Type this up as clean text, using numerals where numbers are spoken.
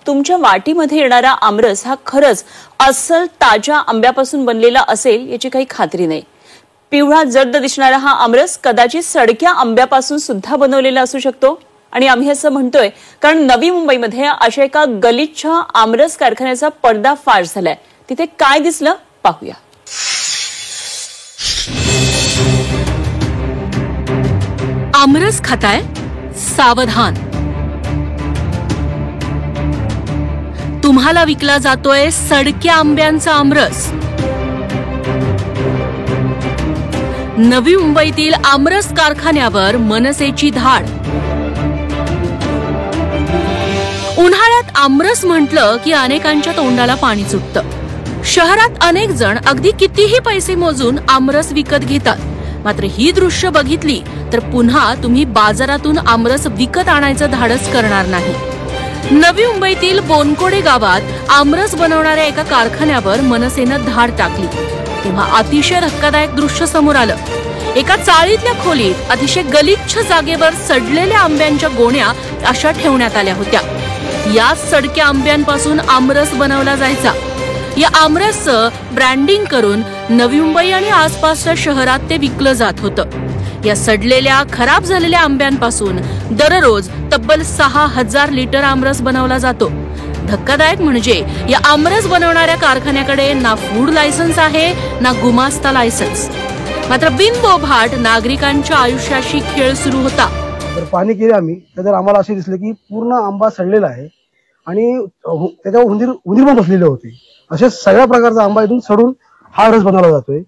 तुमच्या वाटीमध्ये येणारा आमरस हा खरंच अस्सल ताज्या आंब्यापासून बनलेला असेल याची काही खात्री नाही। पिवळा जर्द दिसणारा हा आमरस कदाचित सडक्या आंब्यापासून सुद्धा बनवलेला असू शकतो। आणि आम्ही असं म्हणतोय कारण नवी मुंबईमध्ये अशा एका गलिच्छ आमरस कारखान्याचा पर्दाफाश झालाय। तिथे काय दिसलं पाहूया। आमरस खाताय? सावधान, तुम्हाला विकला जातोय सडक्या आंब्यांचा आमरस। नवी मुंबईतील आमरस कारखान्यावर मनसेची धाड। उन्हाळ्यात आमरस म्हटलं की अनेकांच्या तोंडाला पाणी सुटतं। शहरात अनेक जण अगदी कितीही पैसे मोजून आमरस विकत घेतात। मात्र ही दृश्य बघितली तर पुन्हा तुम्ही बाजारातून आमरस विकत आणायचं धाडस करणार नाही। नवी मुंबईतील बोनकोडे गावात आमरस बनवणाऱ्या एका कारखान्यावर मनसेनं धाड टाकली तेव्हा अतिशय धक्कादायक दृश्य समोर आलं। एका चाळीतल्या खोलीत अतिशय गलिच्छ जागेवर सडलेल्या आंब्यांच्या गोण्या अशा ठेवण्यात आल्या होत्या। या सडक्या आंब्यांपासून आमरस बनवला जायचा। या आमरसचं ब्रँडिंग करून नवी मुंबई आणि आसपासच्या शहरात ते विकलं जात होतं। या सडलेल्या खराब झालेल्या आंब्यांपासून दररोज तब्बल 6000 लिटर आमरस बनवला जातो। धक्कादायक म्हणजे या आमरस बनवणाऱ्या कारखान्याकडे ना फूड लायसन्स आहे ना गुमास्ता लायसन्स। मात्र बिनबोभाट नागरिकांच्या आयुष्याशी खेळ सुरू होता। तर पाणी केले आम्ही तर आम्हाला असे दिसले की पूर्ण आंबा सडलेला आहे आणि त्याच्यावर उंदीर पण बसलेले होते। असे सगळ्या प्रकारचा आंबा इथून सडून हा रस बनवला जातोय।